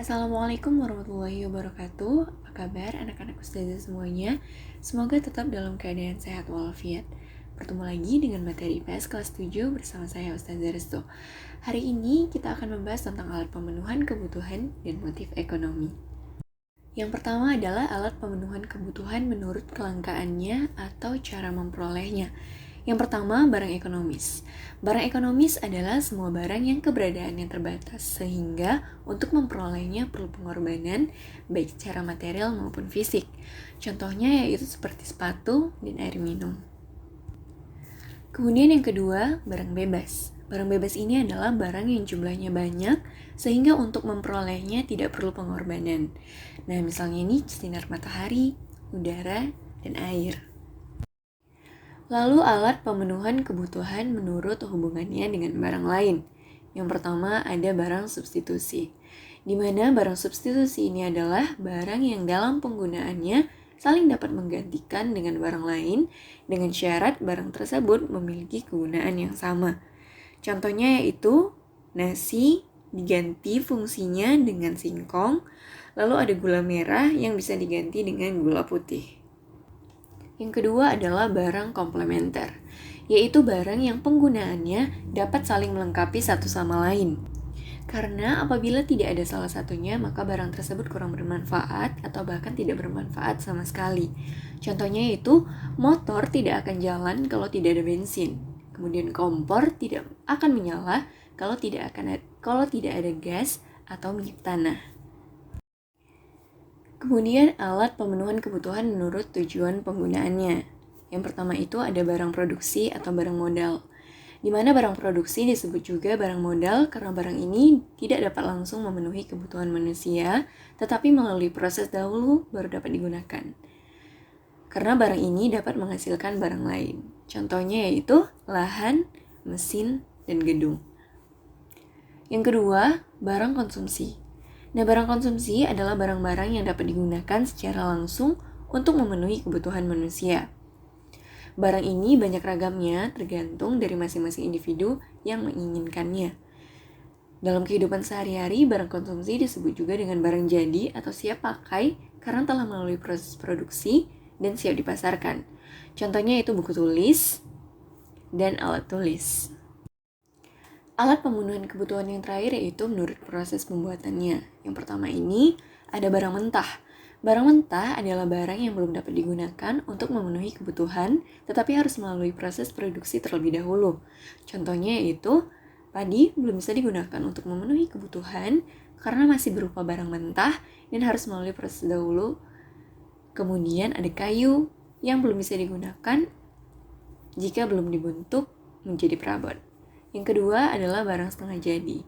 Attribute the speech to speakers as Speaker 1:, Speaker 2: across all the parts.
Speaker 1: Assalamualaikum warahmatullahi wabarakatuh. Apa kabar anak-anak ustazah semuanya? Semoga tetap dalam keadaan sehat walafiat. Bertemu lagi dengan materi IPS kelas 7 bersama saya Ustazah Resto. Hari ini kita akan membahas tentang alat pemenuhan kebutuhan dan motif ekonomi. Yang pertama adalah alat pemenuhan kebutuhan menurut kelangkaannya atau cara memperolehnya. Yang pertama, barang ekonomis. Barang ekonomis adalah semua barang yang keberadaannya terbatas, sehingga untuk memperolehnya perlu pengorbanan, baik secara material maupun fisik. Contohnya yaitu seperti sepatu dan air minum. Kemudian yang kedua, barang bebas. Barang bebas ini adalah barang yang jumlahnya banyak, sehingga untuk memperolehnya tidak perlu pengorbanan. Nah, misalnya ini sinar matahari, udara, dan air. Lalu alat pemenuhan kebutuhan menurut hubungannya dengan barang lain. Yang pertama ada barang substitusi, di mana barang substitusi ini adalah barang yang dalam penggunaannya saling dapat menggantikan dengan barang lain dengan syarat barang tersebut memiliki kegunaan yang sama. Contohnya yaitu nasi diganti fungsinya dengan singkong, lalu ada gula merah yang bisa diganti dengan gula putih. Yang kedua adalah barang komplementer, yaitu barang yang penggunaannya dapat saling melengkapi satu sama lain. Karena apabila tidak ada salah satunya, maka barang tersebut kurang bermanfaat atau bahkan tidak bermanfaat sama sekali. Contohnya yaitu motor tidak akan jalan kalau tidak ada bensin. Kemudian kompor tidak akan menyala kalau tidak ada gas atau minyak tanah. Kemudian alat pemenuhan kebutuhan menurut tujuan penggunaannya. Yang pertama itu ada barang produksi atau barang modal. Di mana barang produksi disebut juga barang modal karena barang ini tidak dapat langsung memenuhi kebutuhan manusia, tetapi melalui proses dahulu baru dapat digunakan. Karena barang ini dapat menghasilkan barang lain. Contohnya yaitu lahan, mesin, dan gedung. Yang kedua, barang konsumsi. Nah, barang konsumsi adalah barang-barang yang dapat digunakan secara langsung untuk memenuhi kebutuhan manusia. Barang ini banyak ragamnya tergantung dari masing-masing individu yang menginginkannya. Dalam kehidupan sehari-hari, barang konsumsi disebut juga dengan barang jadi atau siap pakai karena telah melalui proses produksi dan siap dipasarkan. Contohnya itu buku tulis dan alat tulis. Alat pemenuhan kebutuhan yang terakhir yaitu menurut proses pembuatannya. Yang pertama ini ada barang mentah. Barang mentah adalah barang yang belum dapat digunakan untuk memenuhi kebutuhan, tetapi harus melalui proses produksi terlebih dahulu. Contohnya yaitu padi belum bisa digunakan untuk memenuhi kebutuhan karena masih berupa barang mentah dan harus melalui proses dahulu. Kemudian ada kayu yang belum bisa digunakan jika belum dibentuk menjadi perabot. Yang kedua adalah barang setengah jadi.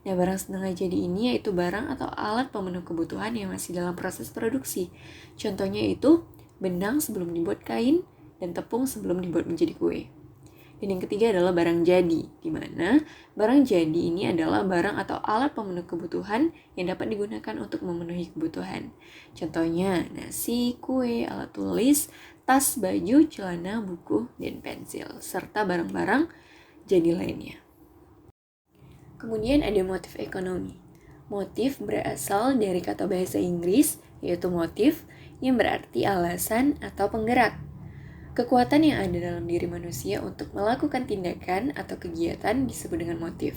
Speaker 1: Nah, barang setengah jadi ini yaitu barang atau alat pemenuh kebutuhan yang masih dalam proses produksi. Contohnya yaitu benang sebelum dibuat kain dan tepung sebelum dibuat menjadi kue. Dan yang ketiga adalah barang jadi, di mana barang jadi ini adalah barang atau alat pemenuh kebutuhan yang dapat digunakan untuk memenuhi kebutuhan. Contohnya nasi, kue, alat tulis, tas, baju, celana, buku, dan pensil, serta barang-barang jadi lainnya. Kemudian ada motif ekonomi. Motif berasal dari kata bahasa Inggris, yaitu motif, yang berarti alasan atau penggerak. Kekuatan yang ada dalam diri manusia untuk melakukan tindakan atau kegiatan disebut dengan motif.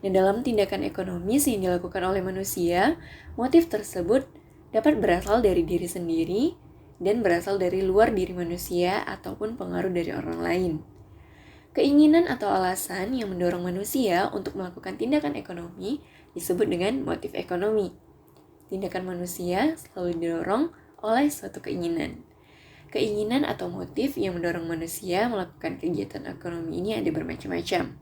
Speaker 1: Dan dalam tindakan ekonomis yang dilakukan oleh manusia, motif tersebut dapat berasal dari diri sendiri dan berasal dari luar diri manusia ataupun pengaruh dari orang lain. Keinginan atau alasan yang mendorong manusia untuk melakukan tindakan ekonomi disebut dengan motif ekonomi. Tindakan manusia selalu didorong oleh suatu keinginan. Keinginan atau motif yang mendorong manusia melakukan kegiatan ekonomi ini ada bermacam-macam.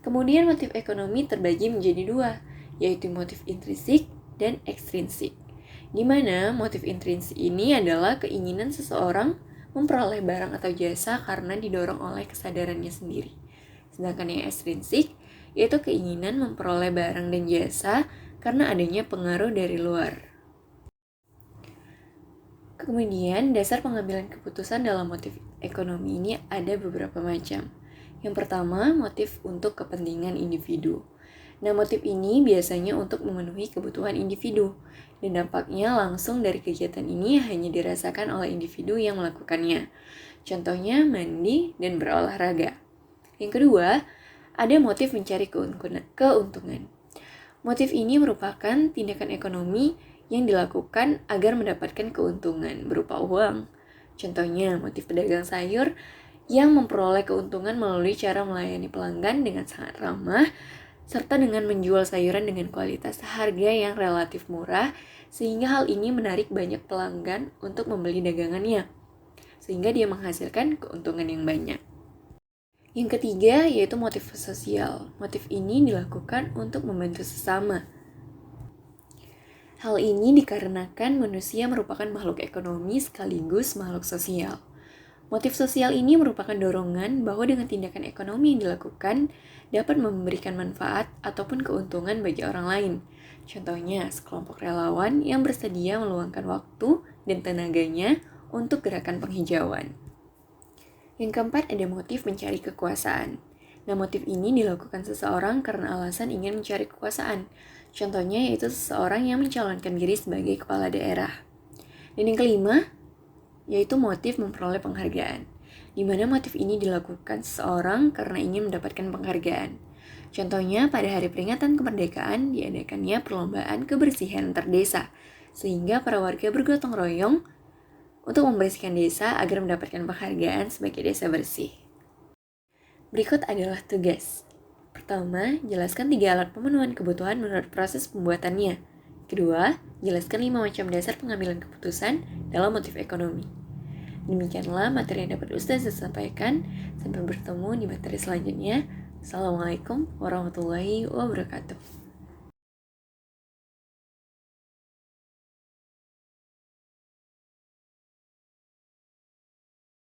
Speaker 1: Kemudian motif ekonomi terbagi menjadi dua, yaitu motif intrinsik dan ekstrinsik. Di mana motif intrinsik ini adalah keinginan seseorang memperoleh barang atau jasa karena didorong oleh kesadarannya sendiri. Sedangkan yang ekstrinsik yaitu keinginan memperoleh barang dan jasa karena adanya pengaruh dari luar. Kemudian dasar pengambilan keputusan dalam motif ekonomi ini ada beberapa macam. Yang pertama, motif untuk kepentingan individu. Nah, motif ini biasanya untuk memenuhi kebutuhan individu, dan dampaknya langsung dari kegiatan ini hanya dirasakan oleh individu yang melakukannya. Contohnya mandi dan berolahraga. Yang kedua, ada motif mencari keuntungan. Motif ini merupakan tindakan ekonomi yang dilakukan agar mendapatkan keuntungan berupa uang. Contohnya, motif pedagang sayur yang memperoleh keuntungan melalui cara melayani pelanggan dengan sangat ramah, serta dengan menjual sayuran dengan kualitas harga yang relatif murah, sehingga hal ini menarik banyak pelanggan untuk membeli dagangannya, sehingga dia menghasilkan keuntungan yang banyak. Yang ketiga yaitu motif sosial. Motif ini dilakukan untuk membantu sesama. Hal ini dikarenakan manusia merupakan makhluk ekonomi sekaligus makhluk sosial. Motif sosial ini merupakan dorongan bahwa dengan tindakan ekonomi yang dilakukan dapat memberikan manfaat ataupun keuntungan bagi orang lain. Contohnya, sekelompok relawan yang bersedia meluangkan waktu dan tenaganya untuk gerakan penghijauan. Yang keempat, ada motif mencari kekuasaan. Nah, motif ini dilakukan seseorang karena alasan ingin mencari kekuasaan. Contohnya yaitu seseorang yang mencalonkan diri sebagai kepala daerah. Dan yang kelima, yaitu motif memperoleh penghargaan, di mana motif ini dilakukan seseorang karena ingin mendapatkan penghargaan. Contohnya, pada hari peringatan kemerdekaan diadakannya perlombaan kebersihan antar desa, sehingga para warga bergotong royong untuk membersihkan desa agar mendapatkan penghargaan sebagai desa bersih. Berikut adalah tugas. Pertama, jelaskan 3 alat pemenuhan kebutuhan menurut proses pembuatannya. Kedua, jelaskan 5 macam dasar pengambilan keputusan dalam motif ekonomi. Demikianlah materi yang dapat Ustazah sampaikan. Sampai bertemu di materi selanjutnya. Assalamualaikum warahmatullahi wabarakatuh.